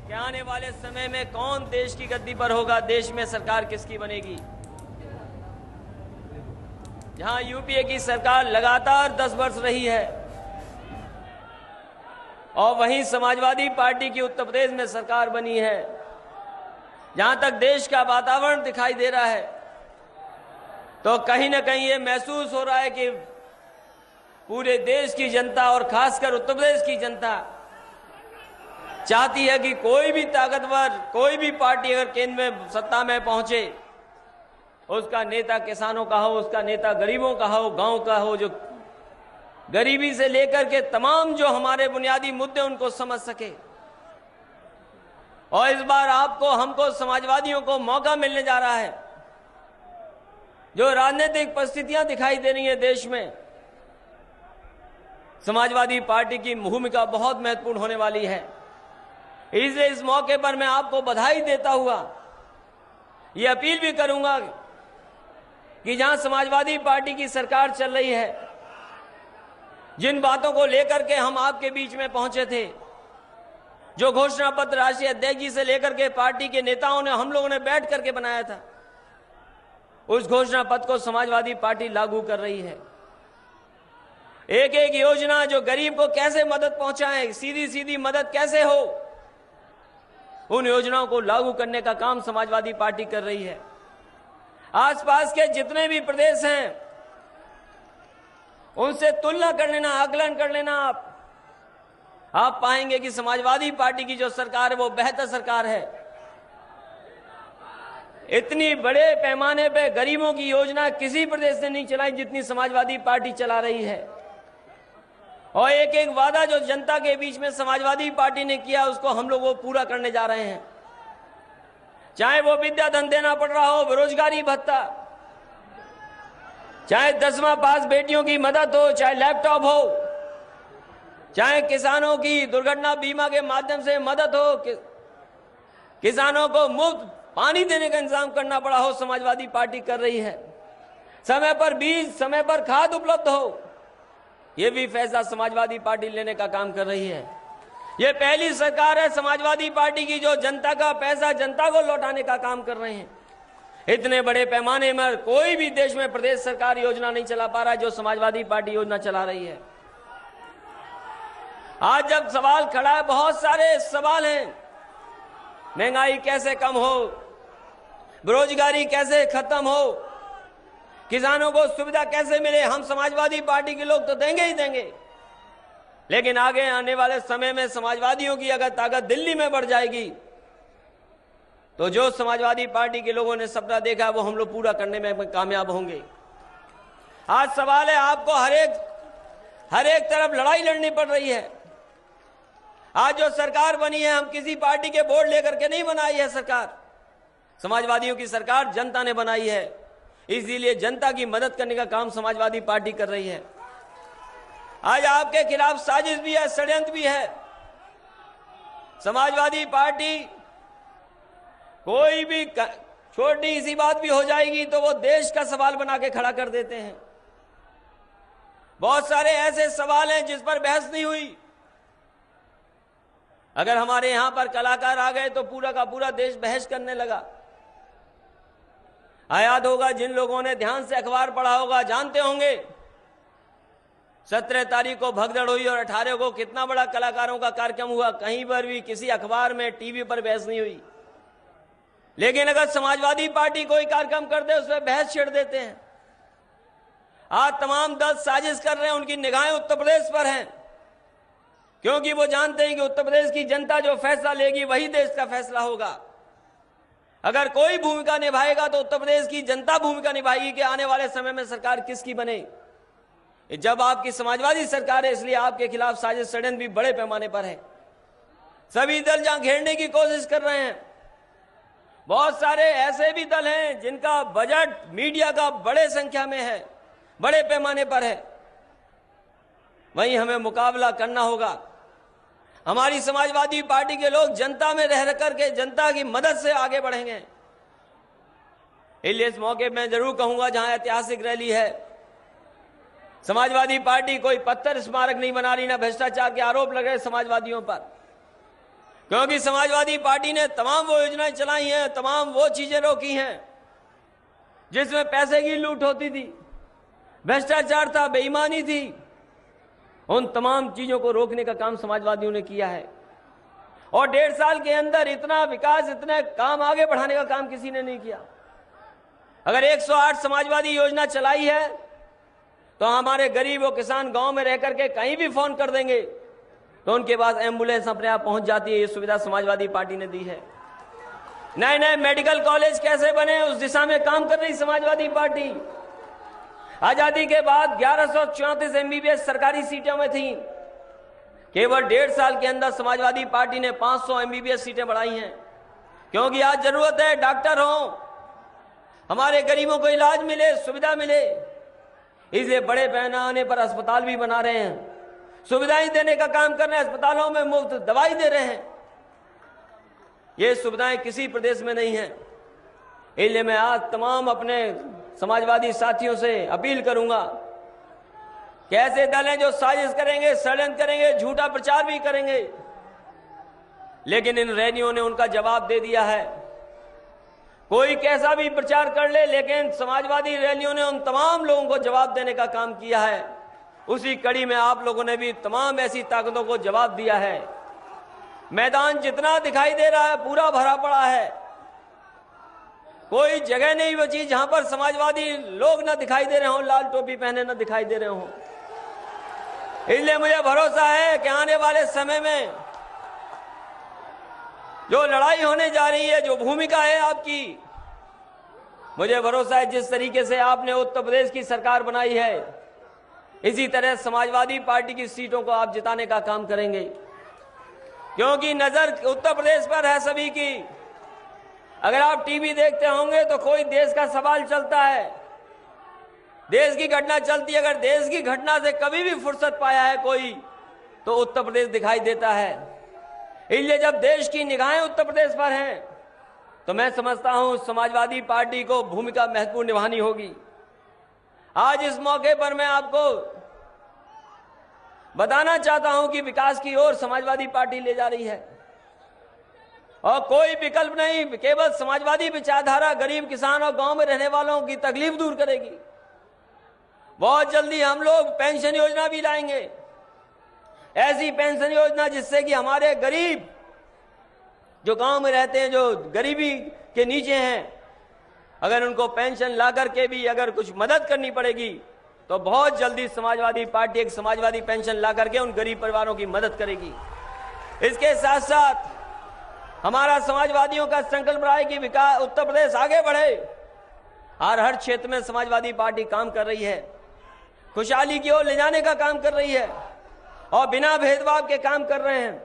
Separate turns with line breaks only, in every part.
कि आने वाले समय में कौन देश की गद्दी पर होगा, देश में सरकार किसकी बनेगी। जहां यूपीए की सरकार लगातार 10 वर्ष रही है और वहीं समाजवादी पार्टी की उत्तर प्रदेश में सरकार बनी है, जहां तक देश का वातावरण दिखाई दे रहा है तो कहीं ना कहीं ये महसूस हो रहा है कि पूरे देश की जनता और खासकर उत्तर प्रदेश की जनता चाहती है कि कोई भी ताकतवर, कोई भी पार्टी अगर केंद्र में सत्ता में पहुंचे, उसका नेता किसानों का हो, उसका नेता गरीबों का हो, गांव का हो, जो गरीबी से लेकर के तमाम जो हमारे बुनियादी मुद्दे उनको समझ सके। और इस बार आपको, हमको, समाजवादियों को मौका मिलने जा रहा है। जो राजनीतिक परिस्थितियां दिखाई दे रही है देश में, समाजवादी पार्टी की भूमिका बहुत महत्वपूर्ण होने वाली है। इसलिए इस मौके पर मैं आपको बधाई देता हुआ ये अपील भी करूंगा कि जहां समाजवादी पार्टी की सरकार चल रही है, जिन बातों को लेकर के हम आपके बीच में पहुंचे थे, जो घोषणा पत्र राष्ट्रीय अध्यक्ष जी से लेकर के पार्टी के नेताओं ने, हम लोगों ने बैठ करके बनाया था, उस घोषणा पत्र को समाजवादी पार्टी लागू कर रही है। एक एक योजना जो गरीब को कैसे मदद पहुंचाए, सीधी सीधी मदद कैसे हो, उन योजनाओं को लागू करने का काम समाजवादी पार्टी कर रही है। आसपास के जितने भी प्रदेश हैं उनसे तुलना कर लेना, आकलन कर लेना, आप पाएंगे कि समाजवादी पार्टी की जो सरकार है वो बेहतर सरकार है। इतनी बड़े पैमाने पे गरीबों की योजना किसी प्रदेश ने नहीं चलाई जितनी समाजवादी पार्टी चला रही है। और एक एक वादा जो जनता के बीच में समाजवादी पार्टी ने किया, उसको हम लोग वो पूरा करने जा रहे हैं। चाहे वो विद्याधन देना पड़ रहा हो, बेरोजगारी भत्ता, चाहे 10वां पास बेटियों की मदद हो, चाहे लैपटॉप हो, चाहे किसानों की दुर्घटना बीमा के माध्यम से मदद हो, किसानों को मुफ्त पानी देने का इंतजाम करना पड़ा हो, समाजवादी पार्टी कर रही है। समय पर बीज, समय पर खाद उपलब्ध हो, ये भी फैसला समाजवादी पार्टी लेने का काम कर रही है। ये पहली सरकार है समाजवादी पार्टी की जो जनता का पैसा जनता को लौटाने का काम कर रहे हैं। इतने बड़े पैमाने में कोई भी देश में प्रदेश सरकार योजना नहीं चला पा रहा है जो समाजवादी पार्टी योजना चला रही है। आज जब सवाल खड़ा है, बहुत सारे सवाल हैं, महंगाई कैसे कम हो, बेरोजगारी कैसे खत्म हो, किसानों को सुविधा कैसे मिले, हम समाजवादी पार्टी के लोग तो देंगे ही देंगे, लेकिन आगे आने वाले समय में समाजवादियों की अगर ताकत दिल्ली में बढ़ जाएगी तो जो समाजवादी पार्टी के लोगों ने सपना देखा वो हम लोग पूरा करने में कामयाब होंगे। आज सवाल है, आपको हर एक तरफ लड़ाई लड़नी पड़ रही है। आज जो सरकार बनी है, हम किसी पार्टी के वोट लेकर के नहीं बनाई है सरकार, समाजवादियों की सरकार जनता ने बनाई है। इसीलिए जनता की मदद करने का काम समाजवादी पार्टी कर रही है। आज आपके खिलाफ साजिश भी है, षड्यंत्र भी है। समाजवादी पार्टी कोई भी छोटी सी बात भी हो जाएगी तो वो देश का सवाल बना के खड़ा कर देते हैं। बहुत सारे ऐसे सवाल हैं जिस पर बहस नहीं हुई। अगर हमारे यहां पर कलाकार आ गए तो पूरा का पूरा देश बहस करने लगा। याद होगा, जिन लोगों ने ध्यान से अखबार पढ़ा होगा जानते होंगे, 17 तारीख को भगदड़ हुई और 18 को कितना बड़ा कलाकारों का कार्यक्रम हुआ। कहीं पर भी किसी अखबार में, टीवी पर बहस नहीं हुई। लेकिन अगर समाजवादी पार्टी कोई कार्यक्रम कर दे उसमें बहस छेड़ देते हैं। आज तमाम दल साजिश कर रहे हैं, उनकी निगाहें उत्तर प्रदेश पर हैं, क्योंकि वो जानते हैं कि उत्तर प्रदेश की जनता जो फैसला लेगी वही देश का फैसला होगा। अगर कोई भूमिका निभाएगा तो उत्तर प्रदेश की जनता भूमिका निभाएगी कि आने वाले समय में सरकार किसकी बने। जब आपकी समाजवादी सरकार है, इसलिए आपके खिलाफ साजिश षड्यंत्र भी बड़े पैमाने पर है। सभी दल जहां घेरने की कोशिश कर रहे हैं, बहुत सारे ऐसे भी दल हैं जिनका बजट मीडिया का बड़े संख्या में है, बड़े पैमाने पर है, वहीं हमें मुकाबला करना होगा। हमारी समाजवादी पार्टी के लोग जनता में रह करके जनता की मदद से आगे बढ़ेंगे। इसलिए इस मौके में जरूर कहूंगा, जहां ऐतिहासिक रैली है, समाजवादी पार्टी कोई पत्थर स्मारक नहीं बना रही, ना भ्रष्टाचार के आरोप लग रहे समाजवादियों पर। क्योंकि समाजवादी पार्टी ने तमाम वो योजनाएं चलाई हैं, तमाम वो चीजें रोकी हैं जिसमें पैसे की लूट होती थी, भ्रष्टाचार था, बेईमानी थी। उन तमाम चीजों को रोकने का काम समाजवादियों ने किया है और 1.5 साल के अंदर इतना विकास, इतने काम आगे बढ़ाने का काम किसी ने नहीं किया। अगर 108 समाजवादी योजना चलाई है तो हमारे गरीब और किसान गांव में रह करके कहीं भी फोन कर देंगे तो उनके पास एम्बुलेंस अपने आप पहुंच जाती है। ये सुविधा समाजवादी पार्टी ने दी है। नए नए मेडिकल कॉलेज कैसे बने, उस दिशा में काम कर रही समाजवादी पार्टी। आजादी के बाद 1134 एमबीबीएस सरकारी सीटों में थी। केवल 1.5 साल के अंदर समाजवादी पार्टी ने 500 एमबीबीएस सीटें बढ़ाई हैं, क्योंकि आज जरूरत है डॉक्टर हो, हमारे गरीबों को इलाज मिले, सुविधा मिले। इसलिए बड़े पैमाने पर अस्पताल भी बना रहे हैं, सुविधाएं देने का काम कर रहे हैं, अस्पतालों में मुफ्त दवाई दे रहे हैं। ये सुविधाएं किसी प्रदेश में नहीं है। इसलिए मैं आज तमाम अपने समाजवादी साथियों से अपील करूंगा कि ऐसे दल हैं जो साजिश करेंगे, षड्यंत्र करेंगे, झूठा प्रचार भी करेंगे, लेकिन इन रैलियों ने उनका जवाब दे दिया है। कोई कैसा भी प्रचार कर ले, लेकिन समाजवादी रैलियों ने उन तमाम लोगों को जवाब देने का काम किया है। उसी कड़ी में आप लोगों ने भी तमाम ऐसी ताकतों को जवाब दिया है। मैदान जितना दिखाई दे रहा है पूरा भरा पड़ा है, कोई जगह नहीं बची जहां पर समाजवादी लोग न दिखाई दे रहे हों, लाल टोपी पहने न दिखाई दे रहे हों। इसलिए मुझे भरोसा है कि आने वाले समय में जो लड़ाई होने जा रही है, जो भूमिका है आपकी, मुझे भरोसा है जिस तरीके से आपने उत्तर प्रदेश की सरकार बनाई है, इसी तरह समाजवादी पार्टी की सीटों को आप जिताने का काम करेंगे। क्योंकि नजर उत्तर प्रदेश पर है सभी की। अगर आप टीवी देखते होंगे तो कोई देश का सवाल चलता है, देश की घटना चलती है। अगर देश की घटना से कभी भी फुर्सत पाया है कोई, तो उत्तर प्रदेश दिखाई देता है। इसलिए जब देश की निगाहें उत्तर प्रदेश पर हैं, तो मैं समझता हूं समाजवादी पार्टी को भूमिका महत्वपूर्ण निभानी होगी। आज इस मौके पर मैं आपको बताना चाहता हूं कि विकास की ओर समाजवादी पार्टी ले जा रही है और कोई विकल्प नहीं, केवल समाजवादी विचारधारा गरीब किसान और गांव में रहने वालों की तकलीफ दूर करेगी। बहुत जल्दी हम लोग पेंशन योजना भी लाएंगे, ऐसी पेंशन योजना जिससे कि हमारे गरीब जो गांव में रहते हैं, जो गरीबी के नीचे हैं, अगर उनको पेंशन ला करके भी अगर कुछ मदद करनी पड़ेगी तो बहुत जल्दी समाजवादी पार्टी एक समाजवादी पेंशन ला करके उन गरीब परिवारों की मदद करेगी। इसके साथ साथ हमारा समाजवादियों का संकल्प रहा है कि विकास उत्तर प्रदेश आगे बढ़े और हर क्षेत्र में समाजवादी पार्टी काम कर रही है, खुशहाली की ओर ले जाने का काम कर रही है और बिना भेदभाव के काम कर रहे हैं।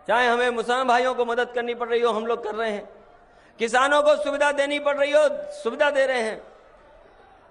चाहे हमें मुसलमान भाइयों को मदद करनी पड़ रही हो, हम लोग कर रहे हैं, किसानों को सुविधा देनी पड़ रही हो, सुविधा दे रहे हैं,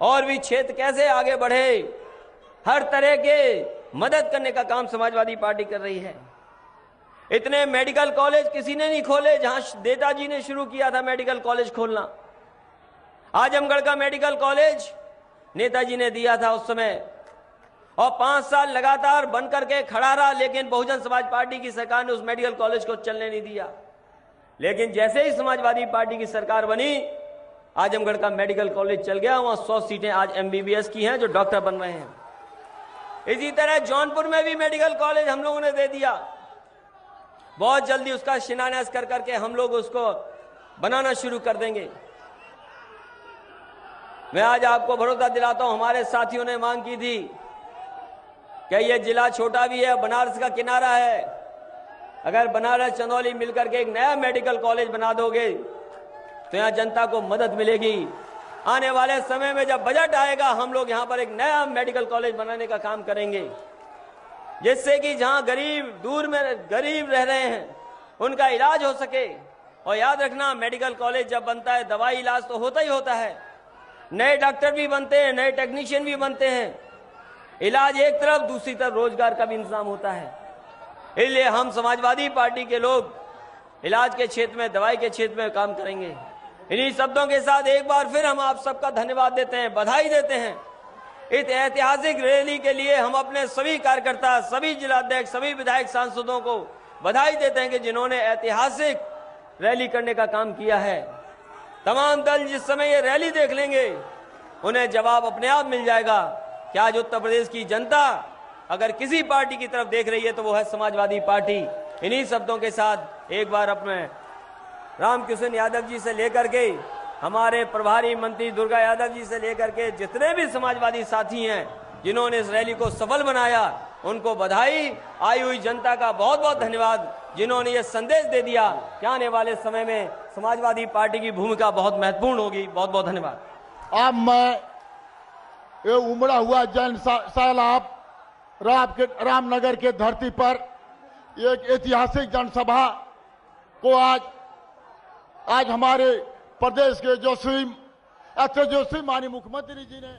और भी क्षेत्र कैसे आगे बढ़े, हर तरह के मदद करने का काम समाजवादी पार्टी कर रही है। इतने मेडिकल कॉलेज किसी ने नहीं खोले जहां नेताजी ने शुरू किया था मेडिकल कॉलेज खोलना। आजमगढ़ का मेडिकल कॉलेज नेताजी ने दिया था उस समय और 5 साल लगातार बन करके खड़ा रहा, लेकिन बहुजन समाज पार्टी की सरकार ने उस मेडिकल कॉलेज को चलने नहीं दिया। लेकिन जैसे ही समाजवादी पार्टी की सरकार बनी, आजमगढ़ का मेडिकल कॉलेज चल गया, वहां 100 सीटें आज एमबीबीएस की हैं जो डॉक्टर बन रहे हैं। इसी तरह जौनपुर में भी मेडिकल कॉलेज हम लोगों ने दे दिया। बहुत जल्दी उसका शिलान्यास कर करके हम लोग उसको बनाना शुरू कर देंगे। मैं आज आपको भरोसा दिलाता हूं, हमारे साथियों ने मांग की थी कि ये जिला छोटा भी है, बनारस का किनारा है, अगर बनारस चंदौली मिलकर के एक नया मेडिकल कॉलेज बना दोगे तो यहाँ जनता को मदद मिलेगी। आने वाले समय में जब बजट आएगा, हम लोग यहाँ पर एक नया मेडिकल कॉलेज बनाने का काम करेंगे, जिससे कि जहाँ गरीब दूर में गरीब रह रहे हैं उनका इलाज हो सके। और याद रखना, मेडिकल कॉलेज जब बनता है दवाई इलाज तो होता ही होता है, नए डॉक्टर भी बनते हैं, नए टेक्नीशियन भी बनते हैं, इलाज एक तरफ, दूसरी तरफ रोजगार का भी इंतजाम होता है। इसलिए हम समाजवादी पार्टी के लोग इलाज के क्षेत्र में, दवाई के क्षेत्र में काम करेंगे। इन्हीं शब्दों के साथ एक बार फिर हम आप सबका धन्यवाद देते हैं, बधाई देते हैं। इस ऐतिहासिक रैली के लिए हम अपने सभी कार्यकर्ता, सभी जिलाध्यक्ष, सभी विधायक सांसदों को बधाई देते हैं कि जिन्होंने ऐतिहासिक रैली करने का काम किया है। तमाम दल जिस समय ये रैली देख लेंगे उन्हें जवाब अपने आप मिल जाएगा कि आज उत्तर प्रदेश की जनता अगर किसी पार्टी की तरफ देख रही है तो वो है समाजवादी पार्टी। इन्हीं शब्दों के साथ एक बार अपने रामकिशन यादव जी से लेकर के हमारे प्रभारी मंत्री दुर्गा यादव जी से लेकर के जितने भी समाजवादी साथी हैं जिन्होंने इस रैली को सफल बनाया, उनको बधाई। आई हुई जनता का बहुत बहुत धन्यवाद जिन्होंने ये संदेश दे दिया कि आने वाले समय में समाजवादी पार्टी की भूमिका बहुत महत्वपूर्ण होगी। बहुत बहुत धन्यवाद।
अब मैं ये उमड़ा हुआ जन सैलाब रामनगर के धरती पर एक ऐतिहासिक जनसभा को आज हमारे प्रदेश के जोशी माननीय मुख्यमंत्री जी ने